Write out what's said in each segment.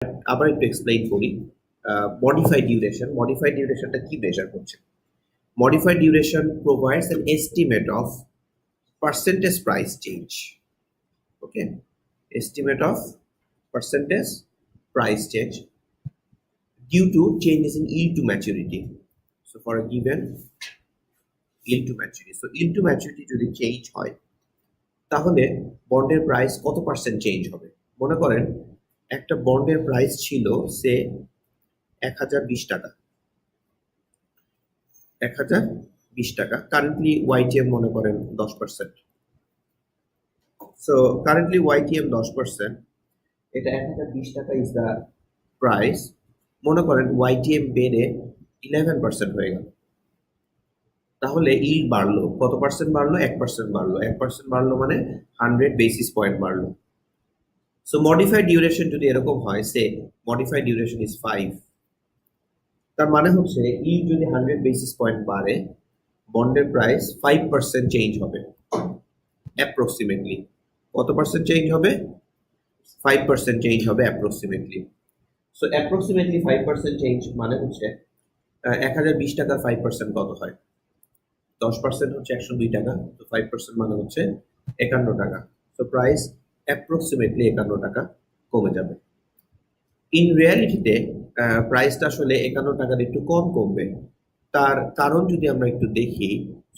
আবার একটু এক্সপ্লেইন করি। মডিফাইড ডিউরেশনটা কি মেজার করছে? Modified duration provides an estimate of percentage price change. Okay, estimate of percentage price change due to changes in yield to maturity. So for a given yield to maturity, so yield to maturity যদি change হয় তাহলে বন্ডের price কত percent change হবে? মনে করেন একটা বন্ডের প্রাইস ছিল সে 1020 টাকা, 1020 টাকা। কারেন্টলি ওয়াইটিএম মনে করেন 10%। সো কারেন্টলি ওয়াইটিএম 10%, এটা 1020 টাকা ইজ দ্য প্রাইস। মনে করেন ওয়াইটিএম বেড়ে 11% হয়ে গেল, তাহলে ইল্ড বাড়লো। কত পার্সেন্ট বাড়লো? 1% বাড়লো। 1% বাড়লো মানে 100 বেসিস পয়েন্ট বাড়লো। সো মডিফাইড ডিউরেশন যদি এরকম হয়, সে মডিফাইড ডিউরেশন ইজ 5, তার মানে হচ্ছে ইল্ড যদি 100 বেসিস পয়েন্ট বাড়ে, বন্ডের প্রাইস 5% চেঞ্জ হবে অ্যাপ্রক্সিমেটলি। কত পার্সেন্ট চেঞ্জ হবে? 5% চেঞ্জ হবে অ্যাপ্রক্সিমেটলি। সো অ্যাপ্রক্সিমেটলি 5% চেঞ্জ মানে হচ্ছে 1020 টাকার 5% কত হয়? 10% হচ্ছে 102 টাকা, তো 5% মানে হচ্ছে 51 টাকা। তো প্রাইস অ্যাপ্রক্সিমেটলি 51 টাকা কমে যাবে। ইন রিয়ালিটিতে প্রাইসটা আসলে 51 টাকার একটু কম কমবে। তার কারণ যদি আমরা একটু দেখি,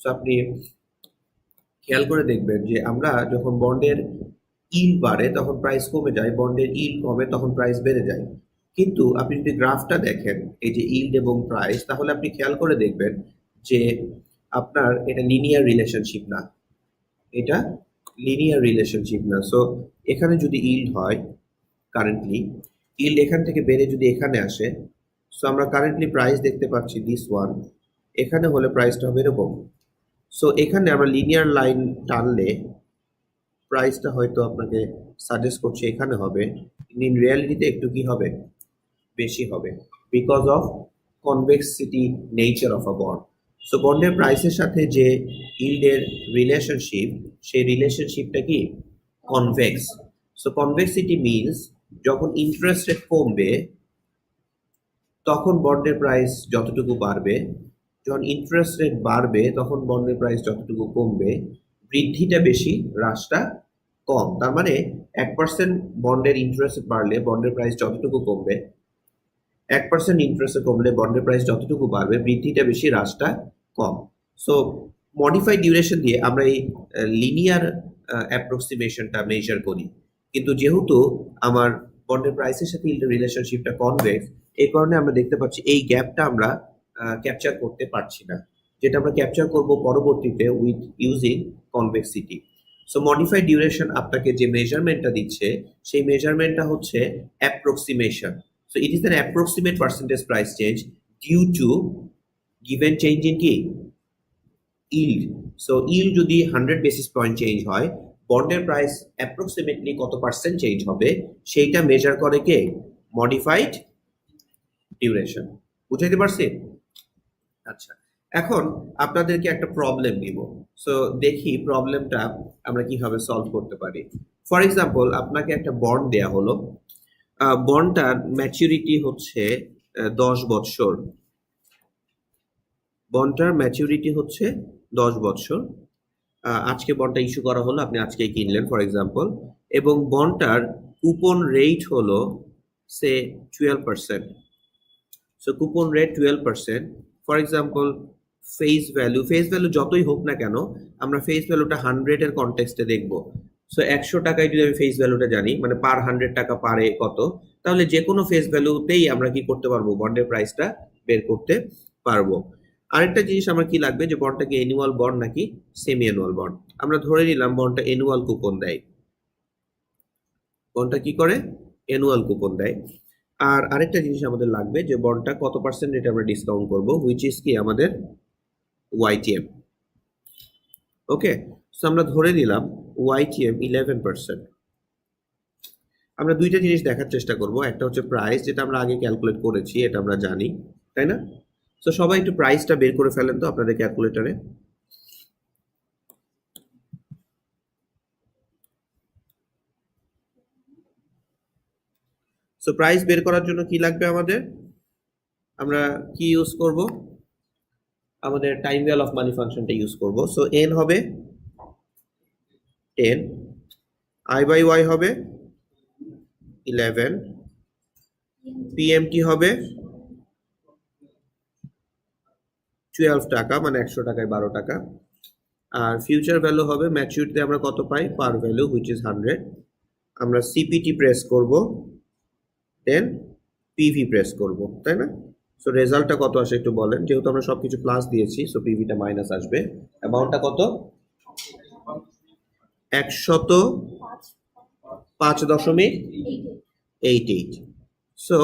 তো আপনি খেয়াল করে দেখবেন যে আমরা যখন বন্ডের ইল্ড বাড়ে তখন প্রাইস কমে যায়, বন্ডের ইল্ড কমে তখন প্রাইস বেড়ে যায়। কিন্তু আপনি যদি গ্রাফটা দেখেন, এই যে ইল্ড এবং প্রাইস, তাহলে আপনি খেয়াল করে দেখবেন যে আপনার এটা লিনিয়ার রিলেশনশিপ না, এটা লিনিয়ার রিলেশনশিপ না। সো এখানে যদি ইল্ড হয়, কারেন্টলি ইল্ড এখান থেকে বেড়ে যদি এখানে আসে, সো আমরা কারেন্টলি প্রাইস দেখতে পাচ্ছি দিস ওয়ান, এখানে হলে প্রাইসটা হবে এরকম। সো এখানে আমরা লিনিয়ার লাইন টানলে প্রাইসটা হয়তো আপনাকে সাজেস্ট করছে এখানে হবে, ইন রিয়ালিটিতে একটু কি হবে? বেশি হবে, because of convexity nature of a bond. So বন্ডের প্রাইসের সাথে যে ইল্ডের রিলেশনশিপ, সেই রিলেশনশিপটা কি? কনভেক্স। সো কনভেক্সিটি মিনস যখন ইন্টারেস্ট রেট কমবে তখন বন্ডের প্রাইস যতটুকু বাড়বে, যখন ইন্টারেস্ট রেট বাড়বে তখন বন্ডের প্রাইস যতটুকু কমবে, বৃদ্ধিটা বেশি, হ্রাসটা কম। তার মানে 1% বন্ডের ইন্টারেস্ট বাড়লে বন্ডের প্রাইস যতটুকু কমবে, 1% ইন্টারেস্টে কমলে বন্ডের প্রাইস যতটুকু বাড়বে, বৃদ্ধিটা বেশি, হ্রাসটা কম। সো মডিফাইড ডিউরেশন দিয়ে আমরা এই লিনিয়ার অ্যাপ্রক্সিমেশনটা মেজার করি, কিন্তু যেহেতু আমার বন্ডের প্রাইসের সাথে ইল্ডের রিলেশনশিপটা কনভেক্স, এই কারণে আমরা দেখতে পাচ্ছি এই গ্যাপটা আমরা ক্যাপচার করতে পারছি না, যেটা আমরা ক্যাপচার করব পরবর্তীতে with using convexity. So modified duration আপনাকে যে মেজারমেন্টটা দিচ্ছে, সেই মেজারমেন্টটা হচ্ছে approximation. So it is an approximate percentage price change due to given change in কি? Yield. So yield যদি 100 basis point change হয়, বন্ডের প্রাইস অ্যাপ্রক্সিমেটলি কত পার্সেন্ট চেঞ্জ হবে সেইটা মেজার করে কে? Modified duration. বুঝাইতে পারছি? আচ্ছা, এখন আপনাদেরকে একটা প্রবলেম দিব। সো দেখি প্রবলেমটা আমরা কিভাবে সলভ করতে পারি। ফর এক্সাম্পল, আপনাকে একটা বন্ড দেয়া হলো, বন্ডটার ম্যাচুরিটি হচ্ছে 10 বছর। বন্ডটার ম্যাচুরিটি হচ্ছে 10 বছর। আজকে বন্ডটা ইস্যু করা হলো, আপনি আজকেই কিনলেন ফর এক্সাম্পল, এবং বন্ডটার কুপন রেট হলো সে 12%। So coupon rate 12%। For example face value যতই হোক না কেন, আমরা ফেস ভ্যালুটা 100-এর কনটেক্সটে দেখবো। সো 100 টাকায় যদি আমি ফেস ভ্যালুটা জানি, মানে পার 100 টাকা পারে কত, তাহলে যে কোনো ফেস ভ্যালুতেই আমরা কি করতে পারবো? বন্ডের প্রাইসটা বের করতে পারবো। আরেকটা জিনিস আমার কি লাগবে, যে বন্ডটা কি অ্যানুয়াল বন্ড নাকি সেমি অ্যানুয়াল বন্ড। আমরা ধরে নিলাম বন্ডটা অ্যানুয়াল কুপন দেয়, বন্ডটা কি করে? অ্যানুয়াল কুপন দেয়। আর আরেকটা জিনিস আমাদের লাগবে, যে বন্ডটা কত পার্সেন্ট রেটে আমরা ডিসকাউন্ট করবো, হুইচ ইজ কি? আমাদের ওয়াইটিএম। ওকে, সো আমরা ধরে নিলাম ওয়াইটিএম 11%। আমরা দুইটা জিনিস দেখার চেষ্টা করব, একটা হচ্ছে প্রাইস, যেটা আমরা আগে ক্যালকুলেট করেছি, এটা আমরা জানি, তাই না? তো সবাই একটু প্রাইসটা বের করে ফেলেন তো আপনাদের ক্যালকুলেটরে। সো প্রাইস বের করার জন্য কি লাগবে আমাদের? আমরা কি ইউজ করব? আমাদের টাইম ভ্যালু অফ মানি ফাংশনটা ইউজ করব। সো n হবে 10, i বাই y হবে 11, pmt হবে 12 টাকা, মানে 100 টাকায় 12 টাকা। আর ফিউচার ভ্যালু হবে, ম্যাচুরিটিতে আমরা কত পাই, পার ভ্যালু হুইচ ইজ 100। আমরা সিপিটি প্রেস করব, দেন পিভি প্রেস করব, তাই না? সো রেজাল্টটা কত আসে একটু বলেন। যেহেতু আমরা সবকিছু প্লাস দিয়েছি, সো পিভিটা মাইনাস আসবে। অ্যামাউন্টটা কত? 105.88। সো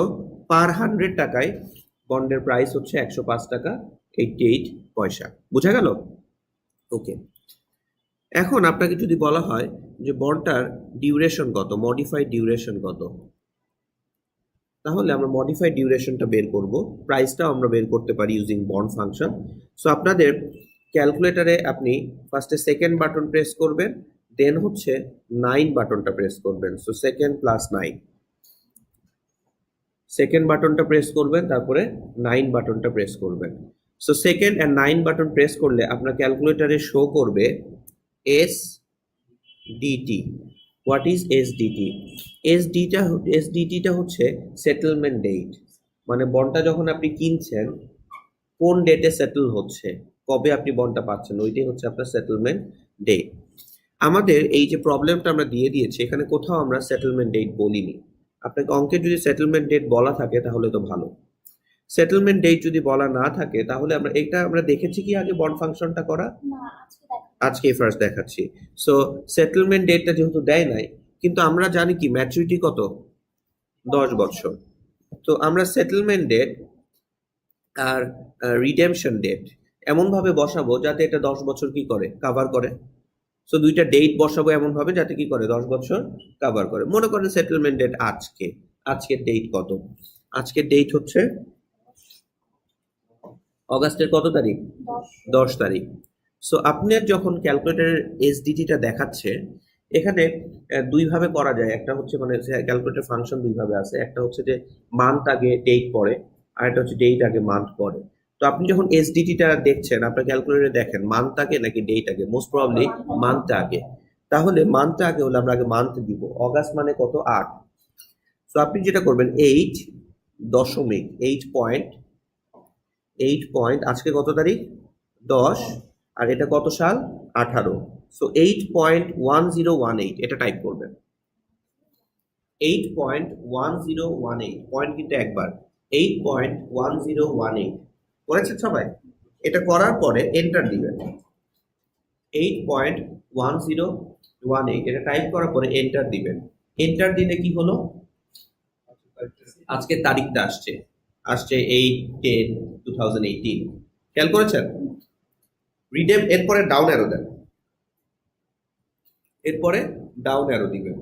পার 100 টাকায় বন্ডের প্রাইস হচ্ছে 105 টাকা 88 পয়সা। বুঝা গেল? ওকে, এখন আপনাকে যদি বলা হয় যে বন্ডটার ডিউরেশন কত, মডিফাইড ডিউরেশন কত, তাহলে আমরা মডিফাইড ডিউরেশনটা বের করব। প্রাইসটাও আমরা বের করতে পারি ইউজিং বন্ড ফাংশন। সো আপনাদের ক্যালকুলেটরে আপনি ফার্স্টে সেকেন্ড বাটন প্রেস করবেন, দেন হচ্ছে 9 বাটনটা প্রেস করবেন। সো সেকেন্ড প্লাস 9, সেকেন্ড বাটনটা প্রেস করবেন, তারপরে 9 বাটনটা প্রেস করবেন। So second and 9 button press করলে আপনার ক্যালকুলেটরে শো করবে এসডিটি। What is SDT? এসডিটিটা হচ্ছে সেটেলমেন্ট ডেট, মানে বন্ডটা যখন আপনি কিনছেন কোন ডেটে সেটেল হচ্ছে, কবে আপনি বন্ডটা পাচ্ছেন, ওইটাই হচ্ছে আপনার সেটেলমেন্ট ডেট। আমাদের এই যে প্রবলেমটা আমরা দিয়ে দিয়েছি, এখানে কোথাও আমরা সেটেলমেন্ট ডেট বলিনি। আপনাকে অঙ্কে যদি সেটেলমেন্ট ডেট বলা থাকে তাহলে তো ভালো। সেটেলমেন্ট ডেট যদি বলা না থাকে তাহলে আমরা দেখেছি কি আগে বন্ড ফাংশনটা করা? আজকে ফার্স্ট দেখাচ্ছি। সো সেটেলমেন্ট ডেটটা যেহেতু দেয় নাই, কিন্তু আমরা জানি কি ম্যাচুরিটি কত, 10 বছর। তো আমরা সেটেলমেন্ট ডেট আর রিডেমশন ডেট এমন ভাবে বসাবো যাতে এটা 10 বছর কি করে, কভার করে। সো দুইটা ডেট বসাবো এমন ভাবে যাতে কি করে, 10 বছর কভার করে। মনে করেন সেটেলমেন্ট ডেট আজকের ডেট কত? আজকের ডেট হচ্ছে অগাস্টের কত তারিখ? 10 তারিখ। সো আপনার যখন ক্যালকুলেটরের এসডিটিটা দেখাচ্ছে, এখানে দুইভাবে করা যায়। একটা হচ্ছে মানে ক্যালকুলেটর ফাংশন দুইভাবে আছে, একটা হচ্ছে যে মান্থ আগে ডেট পড়ে, আর একটা হচ্ছে ডেট আগে মান্থ পড়ে। তো আপনি যখন এসডিটিটা দেখছেন আপনার ক্যালকুলেটরে দেখেন মান্থ আগে নাকি ডেট আগে, মোস্ট প্রবাবলি মান্থ আগে। তাহলে মান্থ আগে হলে আমরা আগে মান্থ দিব। অগাস্ট মানে কত, 8। তো আপনি যেটা করবেন 8.8 আজকে কত তারিখ, 10, আর এটা কত সাল, 18। সো 8.1018 এটা টাইপ করবেন। 8.1018 পয়েন্ট কিন্তু একবার, 8.1018 করেছেন সবাই? এটা করার পরে এন্টার দিবেন। 8.1018 এটা টাইপ করার পরে এন্টার দিবেন। এন্টার দিলে কি হলো, আজকে তারিখটা আসছে 8/10/2018। খেয়াল করেছেন? রিডেম, এরপরে ডাউন অ্যারো দেন, এরপরে ডাউন অ্যারো দিবেন।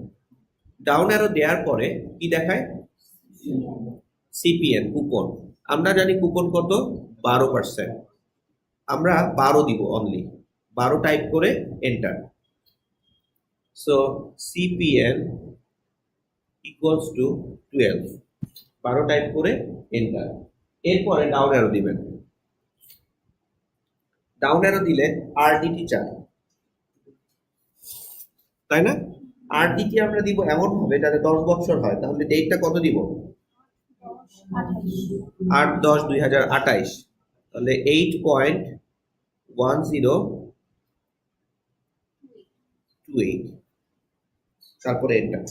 ডাউন অ্যারো দেওয়ার পরে কি দেখায়, সিপিএন কুপন। আমরা জানি কুপন কত, 12%। আমরা 12 দিব অনলি, 12 টাইপ করে enter. So CPN equals to 12, 12 type করে এন্টার। এরপরে ডাউন অ্যারো দিবেন। ডাউন অ্যারো দিলে আরডিটি চাই, তাই না? আরডিটি আমরা দিব এমন ভাবে যাতে 10 বছর হয়। তাহলে ডেটটা কত দিব, 8/10/2028। তাহলে 8.1028, তারপরে এন্টার।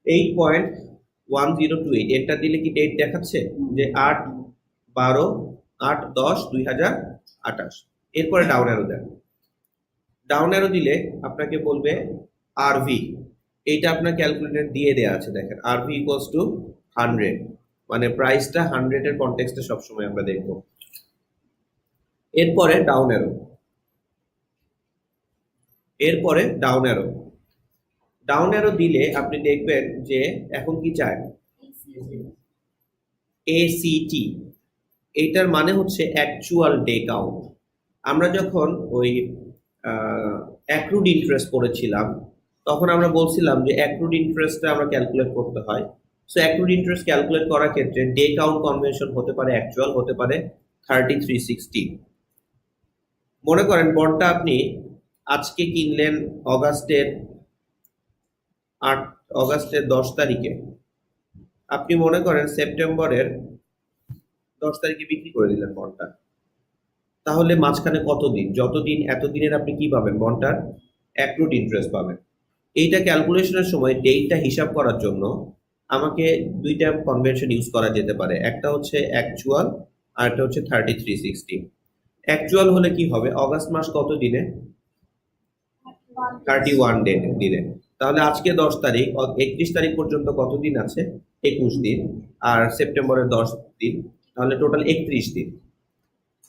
8.1028 এন্টার দিলে কি ডেট দেখাচ্ছে যে 8/12/8/10/2028। এরপরে ডাউন অ্যারো দেন। ডাউন অ্যারো দিলে আপনাকে বলবে আরভি, এইটা আপনার ক্যালকুলেটর দিয়ে দেয়া আছে, দেখেন আরভি ইকুয়ালস টু 100, মানে প্রাইসটা 100 এর কনটেক্সটে সবসময় আমরা দেখব। এরপরে ডাউন অ্যারো, এরপরে ডাউন অ্যারো। ডাউন অ্যারো দিলে আপনি দেখবেন যে এখন কি চায়, এসিটি। এইটার মানে হচ্ছে অ্যাকচুয়াল ডে কাউন্ট। আমরা যখন ওই অ্যাক্রুড ইন্টারেস্ট পড়েছিলাম, তখন আমরা বলছিলাম যে অ্যাক্রুড ইন্টারেস্টটা আমরা ক্যালকুলেট করতে হয়। সো অ্যাক্রুড ইন্টারেস্ট ক্যালকুলেট করার ক্ষেত্রে ডে কাউন্ট কনভেনশন হতে পারে অ্যাকচুয়াল, হতে পারে 3360। মনে করেন বন্ডটা আপনি আজকে কিনলেন অগাস্টের 10 তারিখে, আপনি মনে করেন সেপ্টেম্বরের 10 তারিখে বিক্রি করে দিলেন বন্ডটা। তাহলে মাঝখানে কতদিন, যতদিন এতদিনের আপনি কি পাবেন, বন্ডটার অ্যাক্রুড ইন্টারেস্ট পাবেন। এইটা ক্যালকুলেশনের সময় ডেটটা হিসাব করার জন্য আমাকে দুইটা কনভেনশন ইউজ করা যেতে পারে, একটা হচ্ছে অ্যাকচুয়াল আর একটা হচ্ছে 3360। অ্যাকচুয়াল হলে কি হবে, অগাস্ট মাস কত দিনে, 31 দিনে। তাহলে আজকে 10 তারিখ, 31 তারিখ পর্যন্ত কত দিন আছে, 21 দিন, আর সেপ্টেম্বরের 10 দিন, তাহলে টোটাল 31 দিন।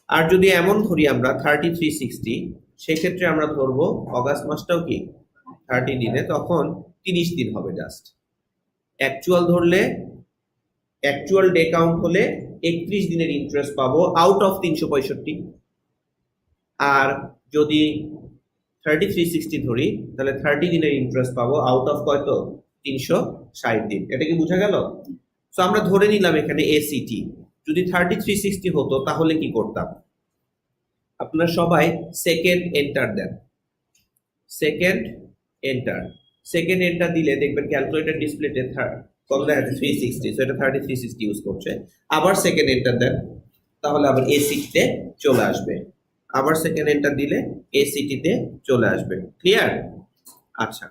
আর যদি এমন ধরি আমরা 3360, সেক্ষেত্রে আমরা ধরবো অগাস্ট মাসটাও কি 30 দিনে, তখন 30 দিন হবে জাস্ট। অ্যাকচুয়াল ধরলে, অ্যাকচুয়াল ডে কাউন্ট হলে 31 দিনের ইন্টারেস্ট পাবো আউট অফ 365। আর যদি 3360 ধরি তাহলে 30 দিনের ইন্টারেস্ট পাবো আউট অফ কত, 360 দিন। এটা কি বোঝা গেল? তো আমরা ধরে নিলাম এখানে এসিটি। যদি 3360 হতো তাহলে কি করতাম, আপনারা সবাই সেকেন্ড এন্টার দেন, সেকেন্ড এন্টার দিলে দেখবেন ক্যালকুলেটর ডিসপ্লেতে কত দেখাচ্ছে, 360। সো এটা 3360 ইউজ করছে। আবার সেকেন্ড এন্টার দেন, তাহলে আবার এসিটিতে চলে আসবে। আবার সেকেন্ড এন্টার দিলে এসিটিতে চলে আসবে। ক্লিয়ার? আচ্ছা,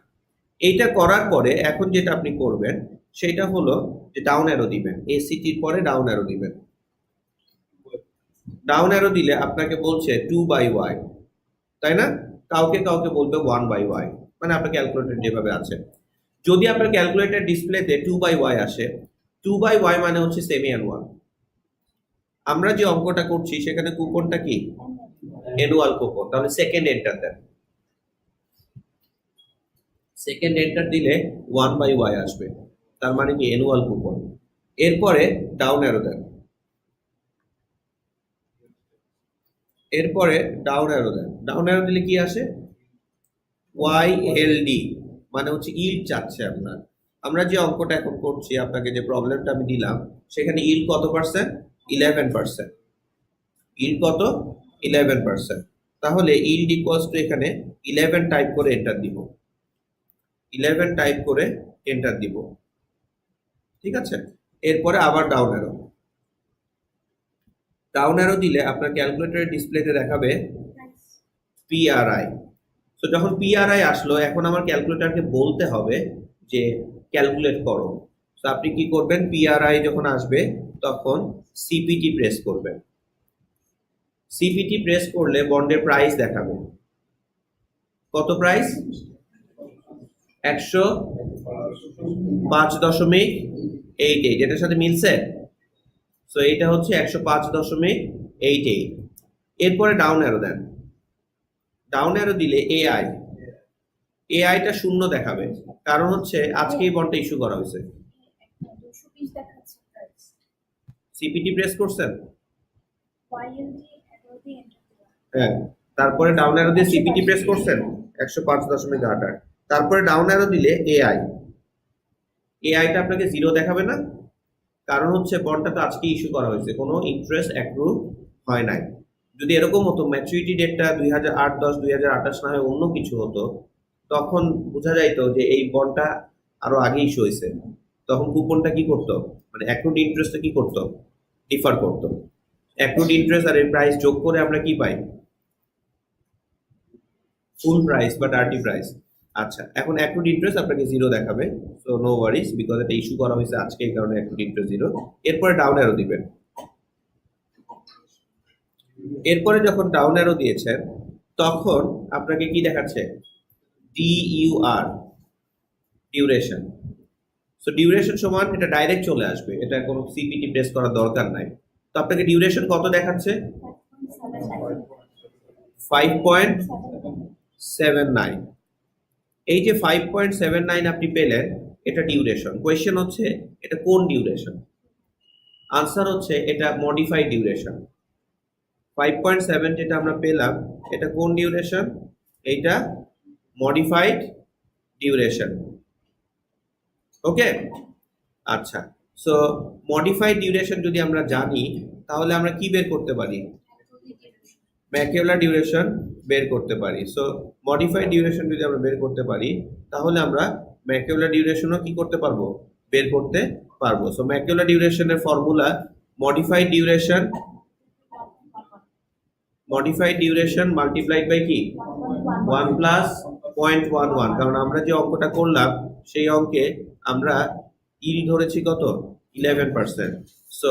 এইটা করার পরে এখন যেটা আপনি করবেন সেটা হলো যে ডাউন অ্যারো দিবেন, এসিটির পরে ডাউন অ্যারো দিবেন। ডাউন অ্যারো দিলে আপনাকে বলছে 2/y, তাই না? কাউকে কাউকে বলবে 1/y, মানে আপনার ক্যালকুলেটর যেভাবে আছে। যদি আপনার ক্যালকুলেটর ডিসপ্লেতে 2/y আসে, 2/y মানে হচ্ছে সেমি অ্যানুয়াল। আমরা যে অঙ্কটা করছি সেখানে কুপনটা কি, অ্যানুয়াল কুপন। তাহলে সেকেন্ড এন্টার দেন, সেকেন্ড এন্টার দিলে 1/y আসবে, তার মানে কি অ্যানুয়াল কুপন। এরপরে ডাউন অ্যারো দেন, ডাউন অ্যারো দিলে কি আসে, YLD, মানে হচ্ছে ইল্ড চাচ্ছে আপনার। আমরা যে অঙ্কটা এখন করছি, আপনাকে যে প্রবলেমটা আমি দিলাম, সেখানে ইল্ড কত পার্সেন্ট, 11%। ইল্ড কত, 11%। তাহলে ইল্ড ইকুয়ালস টু এখানে 11 টাইপ করে এন্টার দিব, 11 টাইপ করে এন্টার দিব। ঠিক আছে? এরপরে আবার ডাউন অ্যারো দিলে আপনার ক্যালকুলেটরের ডিসপ্লেতে দেখাবে PRI। তো যখন PRI আসলো, এখন আমার ক্যালকুলেটরকে বলতে হবে যে ক্যালকুলেট করো। তো আপনি কি করবেন, PRI যখন আসবে তখন CPT প্রেস করবেন। CPT প্রেস করলে বন্ডের প্রাইস দেখাবে, কত প্রাইস, 105.88। এটার সাথে মিলছে? সো এইটা হচ্ছে 105.88। এরপরে ডাউন অ্যারো দেন, ডাউন অ্যারো দিলে এআইটা শূন্য দেখাবে, কারণ হচ্ছে আজকে এই বন্ডটা ইস্যু করা হয়েছে। সিপিটি প্রেস করছেন? হ্যাঁ, তারপরে ডাউন অ্যারো দিয়ে সিপিটি প্রেস করছেন 105.88। তারপরে ডাউন অ্যারো দিলে এআইটা আপনাকে 0 দেখাবে না, কারণ হচ্ছে বন্ডটা তো আজকে ইস্যু করা হয়েছে, কোনো ইন্টারেস্ট অ্যাক্রু হয় নাই। যদি এরকম হতো ম্যাচুরিটি ডেটটা 2008-10, 2028 না হয় অন্য কিছু হতো, তখন বোঝা যাইতো যে এই বন্ডটা আরো আগে ইস্যু হয়েছে, তখন কুপনটা কি করতো, মানে অ্যাক্রুড ইন্টারেস্টটা কি করতো, ডিফার করতো। অ্যাক্রুড ইন্টারেস্ট আর এর প্রাইস যোগ করে আমরা কি পাই, ফুল প্রাইস বা ডার্টি প্রাইস। আচ্ছা, এখন অ্যাক্রুড ইন্টারেস্ট আপনাকে 0 দেখাবে, সো নো ওয়ারিজ, বিকজ এটা ইস্যু করা হয়েছে আজকে, এই কারণে অ্যাক্রুড ইন্টারেস্ট 0। এরপরে ডাউন অ্যারো দিবেন, এরপরে যখন ডাউন অ্যারো দিয়েছেন তখন আপনাকে কি দেখাচ্ছে, DUR, ডিউরেশন। সো ডিউরেশন সমান, এটা ডাইরেক্ট চলে আসবে, এটা কোনো সিপিটি প্রেস করার দরকার নাই। তো আপনাকে ডিউরেশন কত দেখাচ্ছে, 5.79। এই যে 5.79 আপনি পেলেন, এটা ডিউরেশন। কোয়েশ্চেন হচ্ছে এটা কোন ডিউরেশন, আনসার হচ্ছে এটা মডিফাইড ডিউরেশন। 5.7 যেটা আমরা পেলাম, এটা কোন ডিউরেশন, এইটা মডিফাইড ডিউরেশন। ওকে, আচ্ছা। সো মডিফাইড ডিউরেশন যদি আমরা জানি তাহলে আমরা কি বের করতে পারি? ম্যাকিউলার ডিউরেশন বের করতে পারি। সো মডিফাইড ডিউরেশন যদি আমরা বের করতে পারি তাহলে আমরা ম্যাকিউলার ডিউরেশনও কি করতে পারবো? বের করতে পারবো। সো ম্যাকিউলার ডিউরেশনের formula modified duration multiplied by কি 1 প্লাস 0.11, কারণ আমরা যে অঙ্কটা করলাম সেই অঙ্কে আমরা ইল ধরেছি কত 11%। সো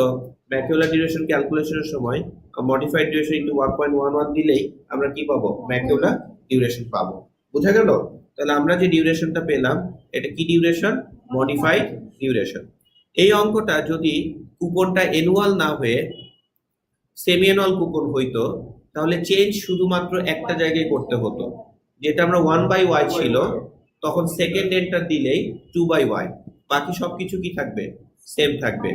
ম্যাকিউলার ডিউরেশন ক্যালকুলেশনের সময় মডিফাইড ডিউরেশন ইনটু 1.11 দিলেই আমরা কি পাবো? ম্যাকিউলার ডিউরেশন পাবো। বোঝা গেল? তাহলে আমরা যে ডিউরেশনটা পেলাম এটা কি ডিউরেশন? Modified duration. এই অঙ্কটা যদি কুপনটা অ্যানুয়াল না হয়ে সেমি অ্যানুয়াল কুপন হইতো তাহলে চেঞ্জ শুধুমাত্র একটা জায়গায় করতে হতো, যেটা আমরা 1/y ছিল তখন সেকেন্ড এন্টার দিলেই 2/y, বাকি সবকিছু কি থাকবে? সেম থাকবে,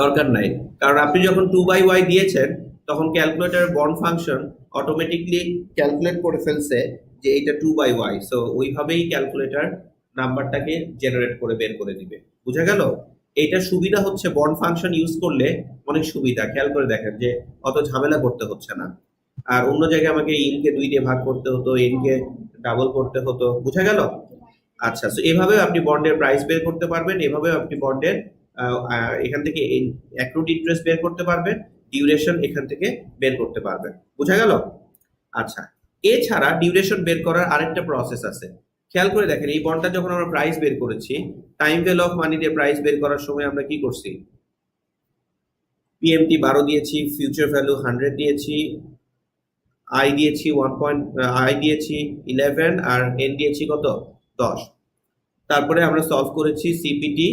দরকার নাই। কারণ আপনি যখন 2/y দিয়েছেন তখন calculator bond function automatically calculate করে ফেলছে যে এটা 2/y, সো ওইভাবেই ক্যালকুলেটর নাম্বারটাকে জেনারেট করে বের করে দিবে। বুঝা গেল? এইটা সুবিধা হচ্ছে বন্ড ফাংশন ইউজ করলে অনেক সুবিধা, খেয়াল করে দেখেন যে অত ঝামেলা করতে হচ্ছে না। আর অন্য জায়গায় আমাকে ইনকে 2 দিয়ে ভাগ করতে হতো, এনকে ডাবল করতে হতো। বুঝা গেল? আচ্ছা, তো এভাবে আপনি বন্ডের প্রাইস বের করতে পারবেন, এভাবে আপনি বন্ডের এখান থেকে অ্যাক্রুড ইন্টারেস্ট বের করতে পারবেন, ডিউরেশন এখান থেকে বের করতে পারবেন। বুঝা গেল? আচ্ছা, এছাড়া ডিউরেশন বের করার আরেকটা প্রসেস আছে। খেয়াল করে দেখেন এই বন্ডটা যখন আমরা প্রাইস বের করেছি, টাইম ভ্যালু অফ মানি দিয়ে প্রাইস বের করার সময় আমরা কি করছি? পিএমটি 12 দিয়েছি, ফিউচার ভ্যালু 100 দিয়েছি, আই দিয়েছি 11 আর এন দিয়েছি কত 10। তারপরে আমরা সলভ করেছি CPT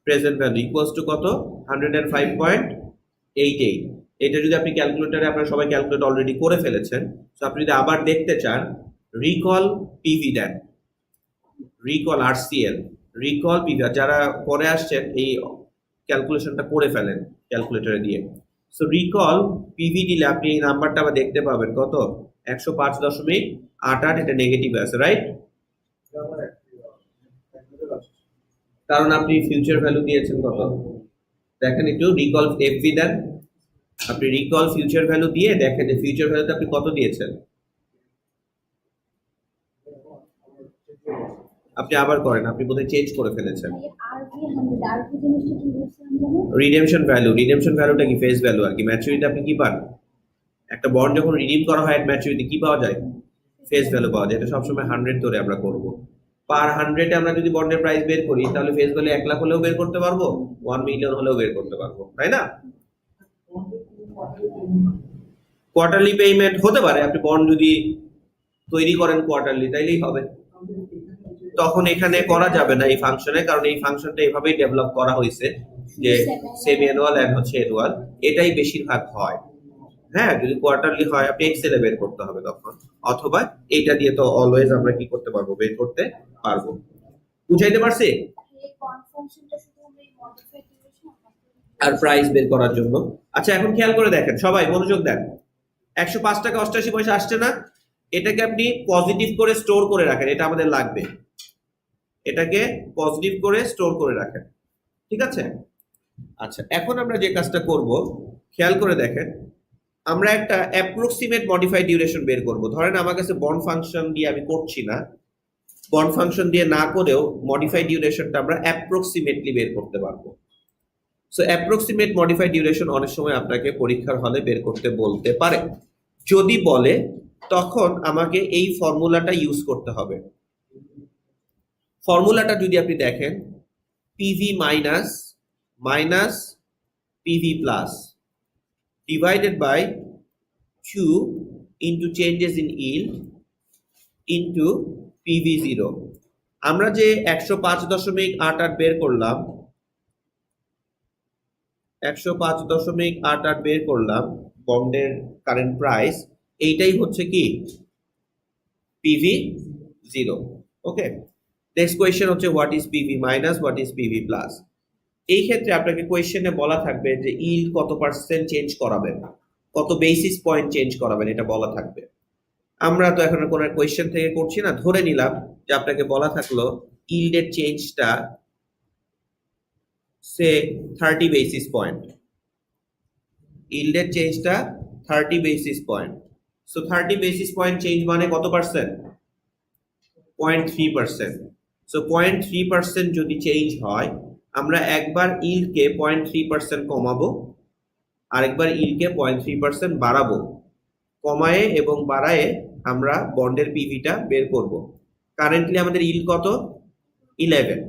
present value equals to কত 105.88। এটা যদি আপনি ক্যালকুলেটরে, আপনারা সবাই ক্যালকুলেট অলরেডি করে ফেলেছেন, তো আপনি যদি আবার দেখতে চান রিকল পিভি দেন, রিকল আরসিএল, রিকল পিভি, যারা পরে আসছেন এই ক্যালকুলেশনটা করে ফেলেন ক্যালকুলেটরে দিয়ে। সো রিকল পিভি দিলে আপনি এই নাম্বারটা আবার দেখতে পাবেন কত 105.88, এটা নেগেটিভ আছে, রাইট? কারণ আপনি ফিউচার ভ্যালু দিয়েছেন কত, দেখেন একটু রিকল এফভি দেন, আপনি রিকল ফিউচার ভ্যালু দিয়ে দেখেন যে ফিউচার ভ্যালুতে আপনি কত দিয়েছেন। আপনি আবার করেন, আপনি বোধহয় চেঞ্জ করে ফেলেছেন। রিডেমশন ভ্যালুটা কি ফেস ভ্যালু আর কি, ম্যাচুরিটি আপনি কি পান? একটা বন্ড যখন রিডিম করা হয় ম্যাচুরিটি কি পাওয়া যায়? ফেস ভ্যালু পাওয়া যায়। এটা সবসময় 100 ধরে আমরা করব। পার 100-এ আমরা যদি বন্ডের প্রাইস বের করি তাহলে ফেস ভ্যালু 1 লাখ হলেও বের করতে পারবো, 1 মিলিয়ন হলেও বের করতে পারবো, তাই না? কোয়ার্টারলি পেমেন্ট হতে পারে, আপনি বন্ড যদি তৈরি করেন কোয়ার্টারলি তাইলেই হবে। তখন এখানে করা যাবে না এই ফাংশনে, কারণ এই ফাংশনটা এভাবেই ডেভেলপ করা হয়েছে যে সেমি অ্যানুয়াল এন্ড হচ্ছে অ্যানুয়াল, এটাই বেশিরভাগ হয়। হ্যাঁ, যদি কোয়ার্টারলি হয় আপনি এক্সেলে বের করতে হবে তখন, অথবা এইটা দিয়ে তো অলওয়েজ আমরা কি করতে পারবো? বের করতে পারবো। বুঝাইতে পারছি? আর প্রাইস বের করার জন্য। আচ্ছা, এখন খেয়াল করে দেখেন, সবাই মনোযোগ দেন। 105 টাকা 88 পয়সা আসছে না? এটাকে আপনি পজিটিভ করে স্টোর করে রাখেন, এটা আমাদের লাগবে। এটাকে পজিটিভ করে স্টোর করে রাখেন, ঠিক আছে? আচ্ছা, এখন আমরা যে কাজটা করব খেয়াল করে দেখেন, আমরা একটা অ্যাপ্রক্সিমেট মডিফাইড ডিউরেশন বের করব। ধরেন আমার কাছে বন্ড ফাংশন দিয়ে আমি করছি না, বন্ড ফাংশন দিয়ে না করেও মডিফাইড ডিউরেশনটা আমরা অ্যাপ্রক্সিমেটলি বের করতে পারবো। সো অ্যাপ্রক্সিমেট মডিফাইড ডিউরেশন অনেক সময় আপনাকে পরীক্ষার হলে বের করতে বলতে পারে। যদি বলে তখন আমাকে এই ফর্মুলাটা ইউজ করতে হবে। ফর্মুলাটা যদি আপনি দেখেন, PV minus minus PV plus divided by 2 into changes in yield into PV0। আমরা যে 105.88 বের করলাম, 105.88 বের করলাম বন্ডের কারেন্ট প্রাইস, এইটাই হচ্ছে কি PV0। ওকে, নেক্সট কোয়েশ্চেন হচ্ছে what is PV minus, what is PV plus. এই ক্ষেত্রে আপনাকে কোয়েশ্চেনে বলা থাকবে যে ইল্ড কত পার্সেন্ট চেঞ্জ করাবেন, কত বেসিস পয়েন্ট চেঞ্জ করাবেন, এটা বলা থাকবে। আমরা তো এখন কোনো কোয়েশ্চেন থেকে করছি না, ধরে নিলাম যে আপনাকে বলা থাকলো ইল্ডের চেঞ্জটা সে 30 বেসিস পয়েন্ট, ইল্ডের চেঞ্জটা 30 basis point. So 30 basis point change মানে কত পার্সেন্ট? 0.3%। সো 0.3% যদি চেঞ্জ হয়, আমরা একবার ইল্ডকে 0.3% কমাবো, আরেকবার ইল্ডকে 0.3% বাড়াবো। কমায়ে এবং বাড়ায়ে আমরা বন্ডের পিভিটা বের করব। কারেন্টলি আমাদের ইল্ড কত? 11।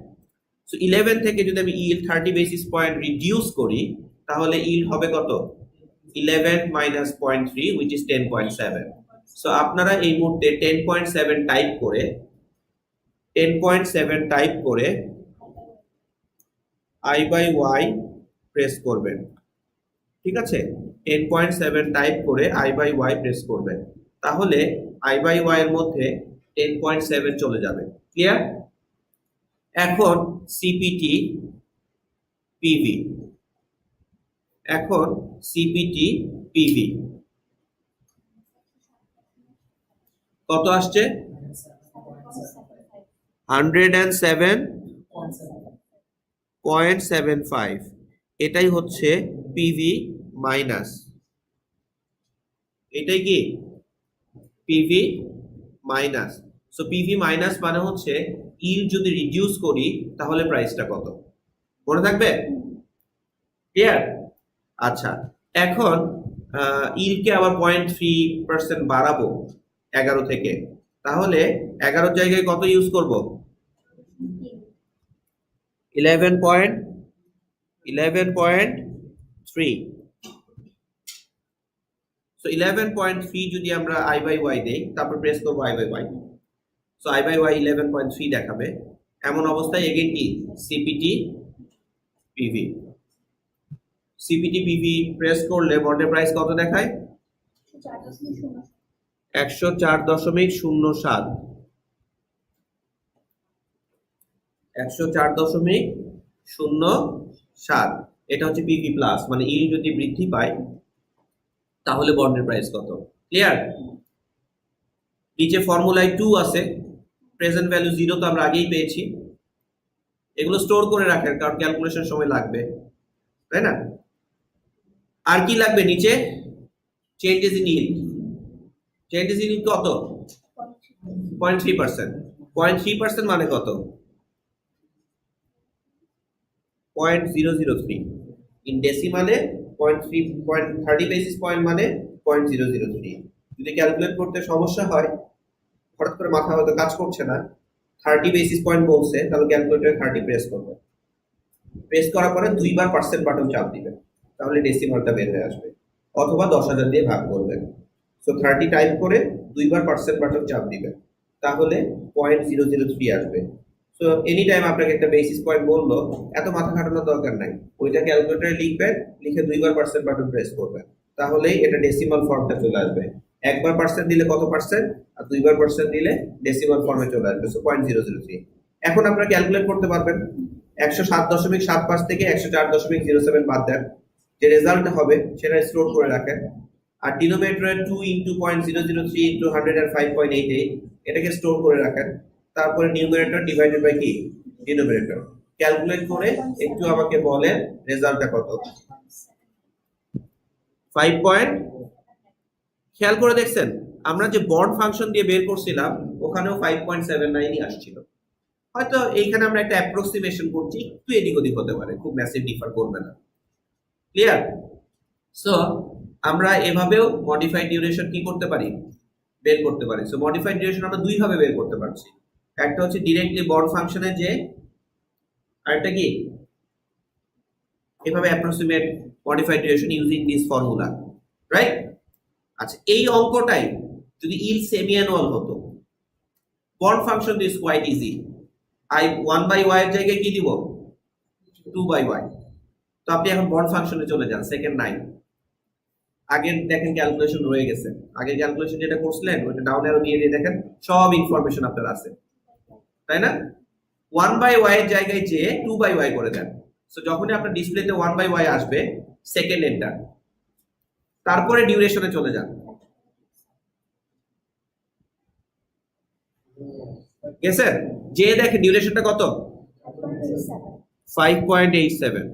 সো 11 থেকে যদি আমি ইল্ড 30 বেসিস পয়েন্ট রিডিউস করি, তাহলে ইল্ড হবে কত? 11 মাইনাস 0.3 which is 10.7। সো আপনারা এই মুহূর্তে 10.7 টাইপ করে 10.7 টাইপ করে I by y প্রেস করবেন। ঠিক আছে, 10.7 টাইপ করে I by y প্রেস করবেন, তাহলে I by y এর মধ্যে 10.7 চলে যাবে। ক্লিয়ার? এখন সিপিটি পিভি, এখন সিপিটি পিভি কত আসছে? 107.75। এটাই হচ্ছে পিভি মাইনাস, এটাই কি PV minus. So PV minus মানে হচ্ছে ইল্ড যদি রিডিউস করি তাহলে প্রাইসটা কত, মনে থাকবে? ক্লিয়ার? আচ্ছা, এখন ইল্ডকে আবার 0.3% বাড়াবো 11 থেকে, তাহলে 11 জায়গায় কত ইউজ করব? 11.3। সো 11.3 যদি আমরা I by y দেই, তারপর প্রেস করবো I by y, so I by y 11.3 দেখাবে। এমন অবস্থায় এগেইন কি CPT PV, CPT PV press করলে বন্ডের প্রাইস কত দেখায়? 104.07। 104.07, এটা হচ্ছে পিভি প্লাস, মানে ইল্ড যদি বৃদ্ধি পায় তাহলে বন্ডের প্রাইস কত। ক্লিয়ার? নিচে ফর্মুলায় 2 আছে, প্রেজেন্ট ভ্যালু 0 তো আমরা আগেই পেয়েছি। এগুলো স্টোর করে রাখেন, কারণ ক্যালকুলেশন সময় লাগবে, তাই না? আর কি লাগবে নিচে? Changes in yield, changes in yield কত? 0.3%। 0.3% মানে কত? 0.003। ইন ডেসিমালে 0.30 বেসিস পয়েন্ট মানে 0.003। যদি ক্যালকুলেট করতে সমস্যা হয়, হঠাৎ করে মাথা হয়তো কাজ করছে না, 30 বেসিস পয়েন্ট বলছে, তাহলে ক্যালকুলেটরে 30 প্রেস করবে, প্রেস করার পরে দুইবার পার্সেন্ট বাটন চাপ দিবেন, তাহলে ডেসিমালটা বের হয়ে আসবে, অথবা 10,000 দিয়ে ভাগ করবেন। সো 30 টাইপ করে দুইবার পার্সেন্ট বাটন চাপ দিবেন, তাহলে 0.003 আসবে। সো এনি টাইম আপনাকে একটা বেসিস পয়েন্ট বললো, এত মাথা খাটানোর দরকার নাই, ওইটা ক্যালকুলেটরে লিখবেন, লিখে দুইবার পার্সেন্ট বাটন প্রেস করবেন, তাহলেই এটা ডেসিমাল ফর্মটা চলে আসবে। একবার পার্সেন্ট দিলে কত পার্সেন্ট, আর দুইবার পার্সেন্ট দিলে ডেসিমাল ফর্মে চলে আসবে। সো 0.003 এখন আপনারা ক্যালকুলেট করতে পারবেন। 107.75 থেকে 104.07 বাদ দেন, যে রেজাল্ট হবে সেটা স্টোর করে রাখেন। আর ডিনোমিনেটরে 2 ইন্টু 0.003 ইন্টু 105.88, এটাকে স্টোর করে রাখেন। তারপরে নিউমারেটর ডিভাইডেড বাই কি ডিনোমিনেটর, ক্যালকুলেট করে একটু আমাকে বলেন রেজাল্টটা কত। 5 পয়েন্ট। খেয়াল করে দেখছেন, আমরা যে বন্ড ফাংশন দিয়ে বের করছিলাম ওখানেও 5.79ই আসছিল। হয়তো এইখানে আমরা একটা অ্যাপ্রক্সিমেশন করছি, একটু এদিক ওদিক হতে পারে, খুব ম্যাসিভ ডিফার করবে না। ক্লিয়ার? সো আমরা এভাবেও মডিফাইড ডিউরেশন কি করতে পারি, বের করতে পারি। সো মডিফাইড ডিউরেশন আমরা দুই ভাবে বের করতে পারছি, একটা হচ্ছে ডিরেক্টলি বন্ড ফাংশনে যে, আরেকটা কি এভাবে approximate modified duration using this formula, right? আচ্ছা, এই অঙ্কটাই যদি ইল্ড সেমি অ্যানুয়াল হতো, bond function this quite easy. I 1 by y এর জায়গায় কি দিব? 2 by y। তো আপনি এখন বন্ড ফাংশনে চলে যান, সেকেন্ড 9। আগের দেখেন ক্যালকুলেশন রয়ে গেছে, আগের ক্যালকুলেশন যেটা করছিলেন ওইটা ডাউন অ্যারো দিয়ে দিয়ে দেখেন, সব ইনফরমেশন আপনার আছে, তাই না? 1 by y এর জায়গায় যে 2 by y করে দেন। সো যখনই আপনার ডিসপ্লেতে 1 by y আসবে, সেকেন্ড এন্টার, তারপরে ডিউরেশনে চলে যান। গেছে? যে দেখে ডিউরেশনটা কত? 5.87।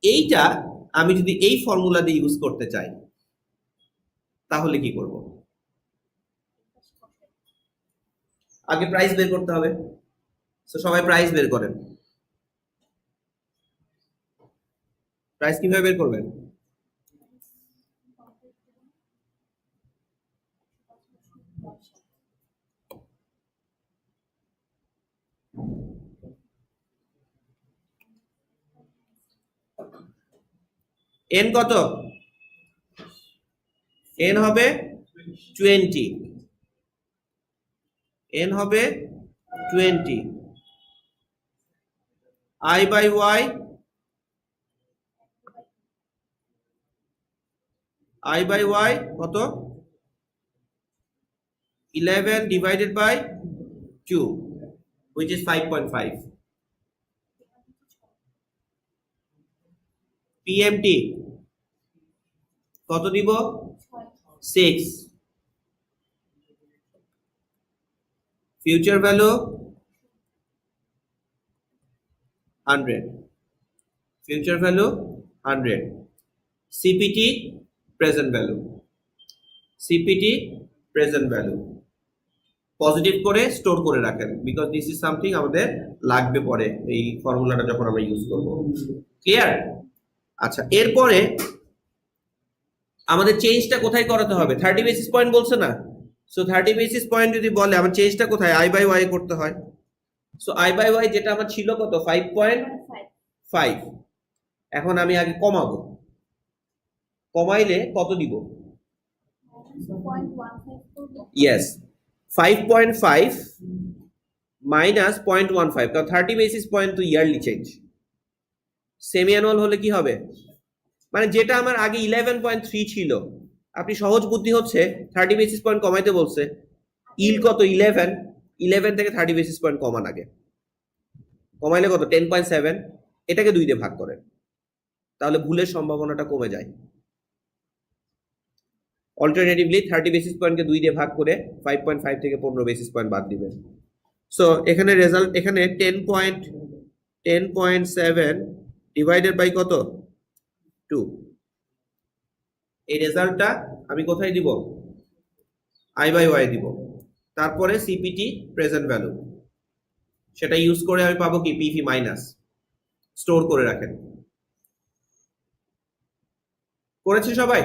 এইটা আমি যদি এই ফর্মুলা দিয়ে ইউজ করতে চাই তাহলে কি করব? আগে প্রাইস বের করতে হবে। তো সবাই প্রাইস বের করেন। প্রাইস কিভাবে বের করবেন? এন কত? এন হবে 20। এন হবে 20। I by Y, I by Y কত? 11 divided by 2, which is 5.5. PMT কত দিব? 6. Future value 100. Future value 100. CPT present value. CPT present value. Positive করে স্টোর করে রাখেন, বিকজ দিস ইজ সামথিং আমাদের লাগবে পরে এই ফর্মুলাটা যখন আমরা ইউজ করব। ক্লিয়ার? আচ্ছা, এরপরে আমাদের চেঞ্জটা কোথায় করাতে হবে? 30 বেসিস পয়েন্ট বলছে না? সো 30 বেসিস পয়েন্ট যদি বলে আমার চেঞ্জটা কোথায়? আই বাই ওয়াই করতে হয়। সো আই বাই ওয়াই যেটা আমার ছিল কত? 5.5। এখন আমি আগে কমাবো। কমাইলে কত দিব? ইয়েস, 5.5 মাইনাস 0.15, কারণ 30 বেসিস পয়েন্ট তো ইয়ারলি চেঞ্জ। সেমি অ্যানুয়াল হলে কি হবে? মানে যেটা আমার আগে 11.3 ছিল, আপনি সহজ বুদ্ধি হচ্ছে 30 বেসিস পয়েন্ট কমাইতে বলছে, ইল কত? 11 থেকে 30 বেসিস পয়েন্ট কমান আগে। কমাইলে কত? 10.7। এটাকে 2 দিয়ে ভাগ করেন, তাহলে ভুলের সম্ভাবনাটা কমে যায়। অল্টারনেটিভলি 30 বেসিস পয়েন্টকে 2 দিয়ে ভাগ করে 5.5 থেকে 15 বেসিস পয়েন্ট বাদ দিবেন। সো এখানে রেজাল্ট, এখানে 10.7 ডিভাইডেড বাই কত? 2। এই রেজাল্টটা আমি কোথায় দিব? আই বাই ওয়াই দিব। তারপরে সিপিটি প্রেজেন্ট ভ্যালু, সেটা ইউজ করে আমি পাবো কি? PV minus. স্টোর করে রাখেন। করেছে সবাই?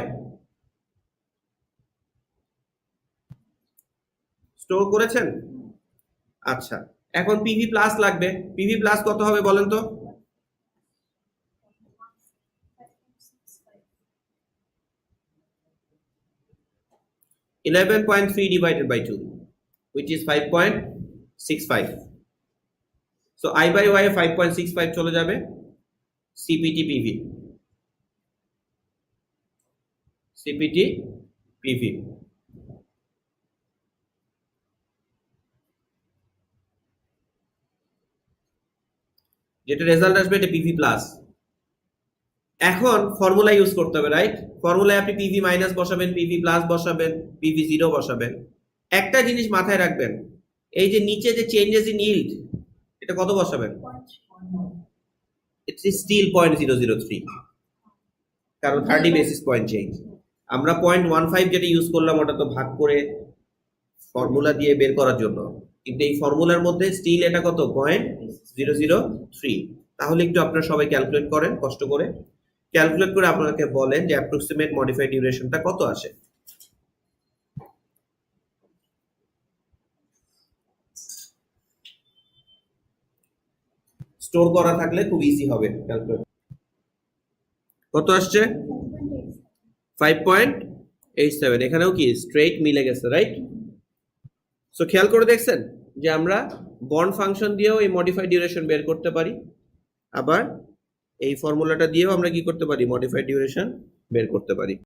স্টোর করেছেন? আচ্ছা, এখন পিভি প্লাস লাগবে। পিভি প্লাস কত হবে বলেন তো? 11.3 divided by 2, which is 5.65. So I by y 5.65 চলে যাবে। CPT PV, CPT PV, যেটা রেজাল্ট আসবে এটা পিভি প্লাস। এখন ফর্মুলা ইউজ করতে হবে, রাইট? ফর্মুলায় আপনি পিভি মাইনাস বসাবেন, পিভি প্লাস বসাবেন, পিভি জিরো বসাবেন। একটা জিনিস মাথায় রাখবেন, এই যে নিচে যে চেঞ্জেস ইন ইল্ড, এটা কত বসাবেন? ইটস স্টিল 0.003, কারণ 30 বেসিস পয়েন্ট চেঞ্জ। আমরা 0.15 যেটা ইউজ করলাম ওটা তো ভাগ করে ফর্মুলা দিয়ে বের করার জন্য, কিন্তু এই ফর্মুলার মধ্যে স্টিল এটা কত? 0.003। তাহলে একটু আপনারা সবাই ক্যালকুলেট করেন, কষ্ট করে ক্যালকুলেট করে আপনাকে বলেন যে অ্যাপ্রক্সিমেট মডিফাইড ডিউরেশনটা কত আসে। স্টোর করা থাকলে খুব ইজি হবে ক্যালকুলেট। কত আসছে? 5.87। এখানেও কি স্ট্রেট মিলে গেছে, রাইট? সো খেয়াল করে দেখছেন যে আমরা বন্ড ফাংশন দিয়েও এই মডিফাইড ডিউরেশন বের করতে পারি, আবার এই ফর্মুলাটা দিয়েও আমরা কি করতে পারি? মডিফাইড ডিউরেশন বের করতে পারি।